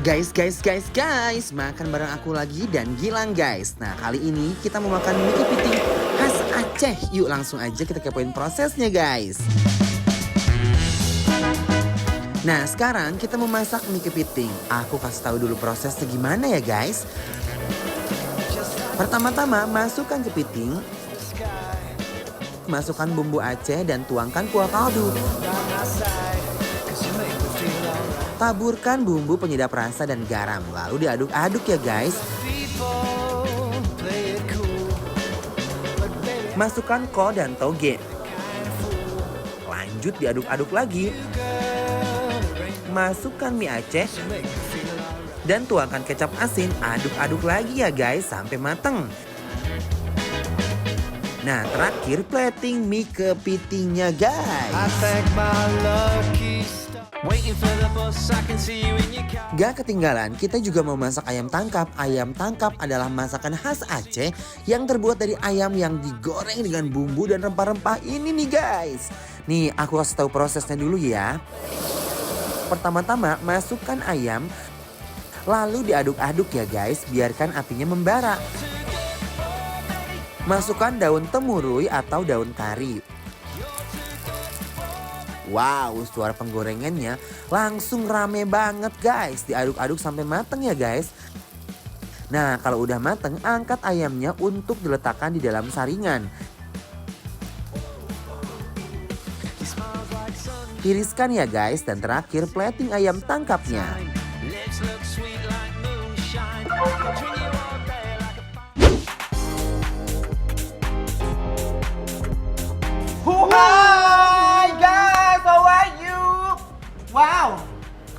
Guys, makan bareng aku lagi dan Gilang guys. Nah kali ini kita mau makan mie kepiting khas Aceh. Yuk langsung aja kita kepoin prosesnya guys. Nah sekarang kita mau masak mie kepiting. Aku kasih tahu dulu prosesnya gimana ya guys. Pertama-tama masukkan kepiting, masukkan bumbu Aceh dan tuangkan kuah kaldu. Taburkan bumbu penyedap rasa dan garam, lalu diaduk-aduk ya guys. Masukkan ko dan toge. Lanjut diaduk-aduk lagi. Masukkan mie Aceh dan tuangkan kecap asin, aduk-aduk lagi ya guys sampai mateng. Nah terakhir plating mie kepitingnya guys. Gak ketinggalan, kita juga mau masak ayam tangkap. Ayam tangkap adalah masakan khas Aceh yang terbuat dari ayam yang digoreng dengan bumbu dan rempah-rempah ini nih guys. Nih aku kasih tahu prosesnya dulu ya. Pertama-tama masukkan ayam, lalu diaduk-aduk ya guys, biarkan apinya membara. Masukkan daun temurui atau daun kari. Wow, suara penggorengannya langsung rame banget guys. Diaduk-aduk sampai mateng ya guys. Nah, kalau udah mateng, angkat ayamnya untuk diletakkan di dalam saringan. Tiriskan ya guys, dan terakhir plating ayam tangkapnya. Hai guys, how are you? Wow,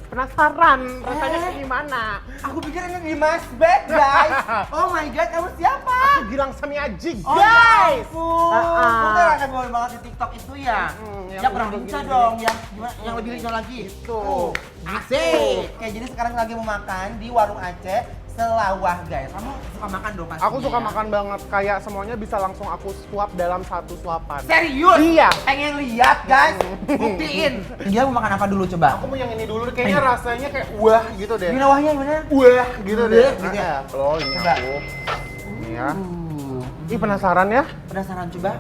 Penasaran rasanya kayak gimana? aku pikir ini di Masbek guys. Oh my god, kamu siapa? Aku Gilang Samiaji, Oh guys! ya ampun, kamu kan akan boleh banget di TikTok itu ya? yang Ya pernah begini, bisa begini. dong, yang lebih lincah lagi. Gitu. Asik. Kayak jadi sekarang lagi mau makan di warung Aceh Selawah guys. Kamu suka makan dong pastinya? Aku suka ya? makan banget, kayak semuanya bisa langsung aku suap dalam satu suapan. Serius? Iya. Pengen lihat guys? Buktiin. Dia mau makan apa dulu coba? Aku mau yang ini dulu, kayaknya rasanya kayak wah gitu deh. Gimana wahnya gimana? Wah gitu deh. Wah, gitu ya? Loh, ini Coba. aku. Ini ya. Ih penasaran ya? Penasaran coba?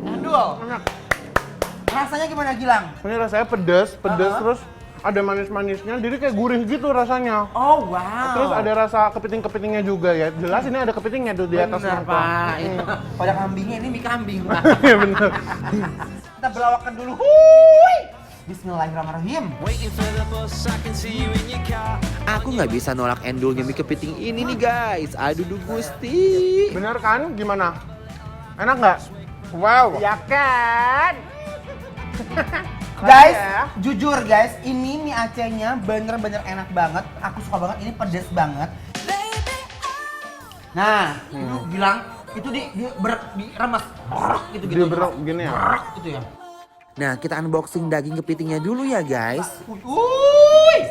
Endul. Enak. Rasanya gimana Gilang? Ini rasanya pedas, Uh-huh. terus ada manis-manisnya, jadi kayak gurih gitu rasanya. Oh wow. Terus ada rasa kepiting-kepitingnya juga ya. Jelas ini ada kepitingnya tuh di atas Bener, mangkok. Pak. Itu. Pada kambingnya ini mie kambing Pak. Iya bener. Kita belawakan dulu. Hui. Bismillahirrahmanirrahim. Aku nggak bisa nolak endulnya mie kepiting ini nih guys. Aduh duh gusti. Bener kan? Gimana? Enak nggak? Wow. Ya kan? Guys, ya. jujur guys, ini mie Acehnya bener-bener enak banget. Aku suka banget, ini pedes banget. Nah, itu bilang itu diremes, gitu gitu. Diberok gini ya? Gitu ya. Nah kita unboxing daging kepitingnya dulu ya guys. Wuih.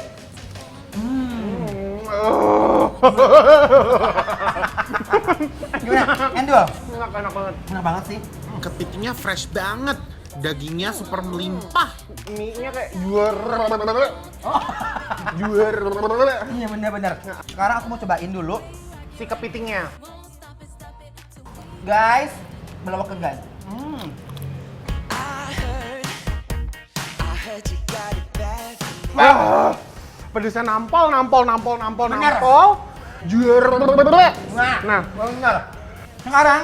Gimana? Endul? Enak banget. Enak banget sih. Kepitingnya fresh banget, dagingnya super melimpah. Mie-nya kayak juar. Iya bener-bener. Sekarang aku mau cobain dulu. Si kepitingnya. Guys, belawak ke guys. Pedesnya nampol. Bener. Juar. Nah, bener. Sekarang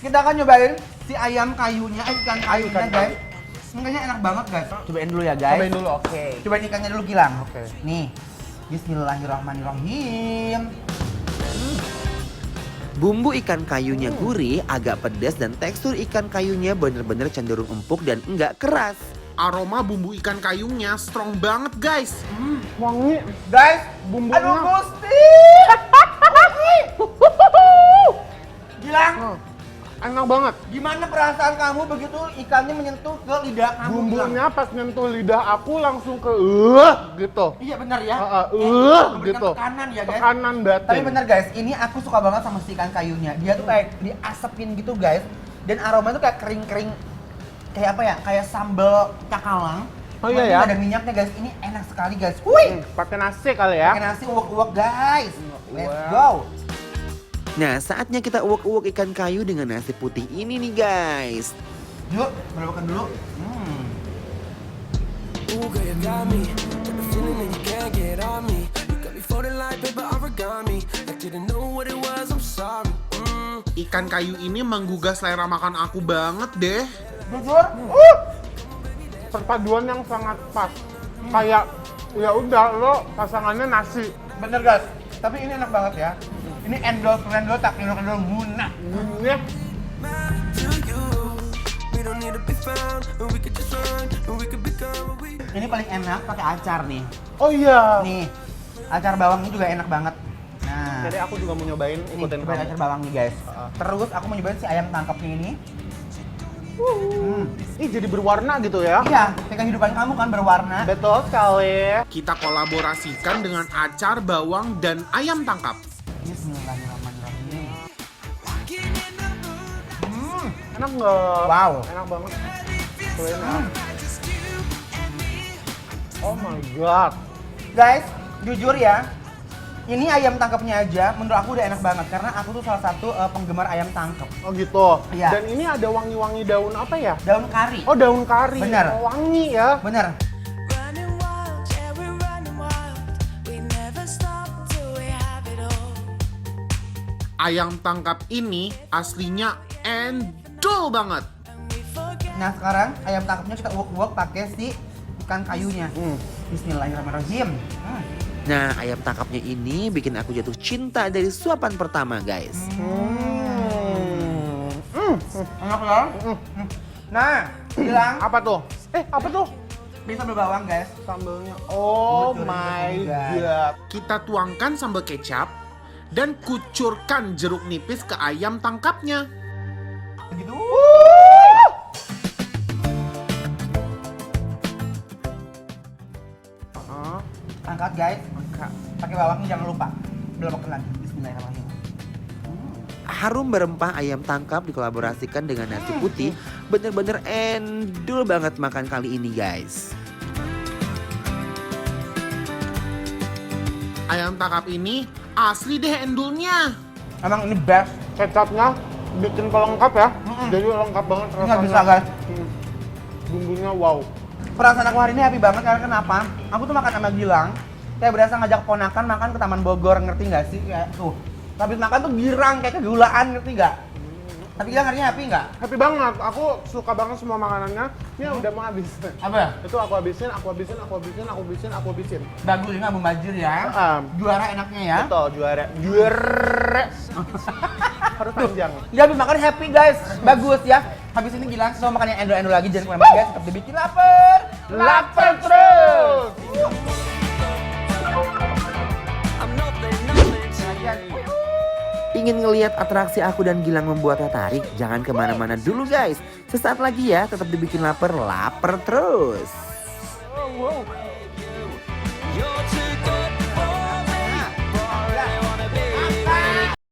kita akan nyobain si ayam kayunya, ikan kayunya guys. Ikannya enak banget guys. Cobain dulu ya guys. Cobain dulu, oke. Cobain ikannya dulu Gilang. Oke. Nih. Bismillahirrahmanirrahim. Bumbu ikan kayunya gurih, agak pedas dan tekstur ikan kayunya bener-bener cenderung empuk dan enggak keras. Aroma bumbu ikan kayunya strong banget guys. Wangi. Guys, Bumbunya. aduh Gusti. Gilang, Enak banget. gimana perasaan kamu begitu ikannya menyentuh ke lidah kamu? Bumbunya Gilang? pas nyentuh lidah aku langsung ke gitu. Iya benar ya. Memberikan Gitu. Tekanan ya guys. Tekanan batin. Tapi bener guys, ini aku suka banget sama si ikan kayunya. Dia tuh kayak diasepin gitu guys. Dan aroma tuh kayak kering-kering. Kayak apa ya? Kayak sambal cakalang. Oh iya Ini ya? ada minyaknya guys, ini enak sekali guys. Wih, Pakai nasi kali ya? pakai nasi uwek-uwek guys. Let's go. Nah, saatnya kita uwek-uwek ikan kayu dengan nasi putih ini nih guys. Yuk, makan dulu. Ooh, girl, you got me. Got the feeling that you can't get on me. You got me folding like paper origami. I didn't know what it was, I'm sorry. Ikan kayu ini menggugah selera makan aku banget deh. Jujur, Perpaduan yang sangat pas. Kayak ya udah lo pasangannya nasi. bener guys. Tapi ini enak banget ya. Ini endol tak endol munah. Gini To you, we don't need to be found, and we could just run, and we could become what we. Ini paling enak pakai acar nih. Oh iya. Nih, acar bawangnya juga enak banget. Nah, Jadi aku juga mau nyobain ini ikutin cobain kamu. acar bawang nih guys. Terus aku mau nyobain si ayam tangkapnya ini. Ih jadi berwarna gitu ya? Iya, kayak kehidupan kamu kan berwarna. Betul sekali. Kita kolaborasikan dengan acar, bawang, dan ayam tangkap. Bismillahirrahmanirrahim. Enak nggak? Wow. Enak banget. Enak. Oh my god. Guys, jujur ya, ini ayam tangkapnya aja menurut aku udah enak banget karena aku tuh salah satu penggemar ayam tangkap. Oh gitu. Iya. Dan ini ada wangi-wangi daun apa ya? Daun kari. Oh daun kari. Benar. Oh, wangi ya. Bener. Running wild, yeah, we're running wild. We never stop till we have it all. Ayam tangkap ini aslinya endul banget. We forget. Nah sekarang ayam tangkapnya kita uwek-uwek pakai si ikan kayunya. Bismillahirrahmanirrahim. Nah, ayam tangkapnya ini bikin aku jatuh cinta dari suapan pertama guys. Enak ya? Nah, bilang Apa tuh? Apa tuh? bisa berbawang guys. Sambelnya. Oh Kucurin my gitu, guys. god. Kita tuangkan sambal kecap dan kucurkan jeruk nipis ke ayam tangkapnya. Begitu. Angkat guys. Pakai bawangnya jangan lupa. Belok lagi. Bismillahirrahmanirrahim. Harum berempah ayam tangkap dikolaborasikan dengan nasi putih. Bener-bener endul banget makan kali ini guys. Ayam tangkap ini asli deh endulnya. Emang ini best. Kecapnya bikin pelengkap ya. Jadi lengkap banget Ini nggak bisa guys. Bumbunya wow. Perasaan aku hari ini happy banget karena kenapa? Aku tuh makan sama Gilang, kayak berasa ngajak ponakan makan ke Taman Bogor, ngerti nggak sih? Kayak tuh, habis makan tuh girang kayak kegulaan, ngerti nggak? Tapi Gilang hari ini happy nggak? Happy banget. Aku suka banget semua makanannya. Ini udah mau habis. Apa? Itu aku habisin. Bagus ini Abu Majir ya. Juara enaknya ya. Betul, juara. Juara. Harus panjang. Dia habis makan happy guys, bagus ya. Habis ini Gilang semua makan yang endo-endo lagi, jangan kemana-mana guys, tetap dibikin lapar. Lapar terus. I'm nothing. Ingin ngelihat atraksi aku dan Gilang membuat tertarik? Jangan kemana-mana dulu guys. Sesaat lagi ya, tetap dibikin lapar terus. You're too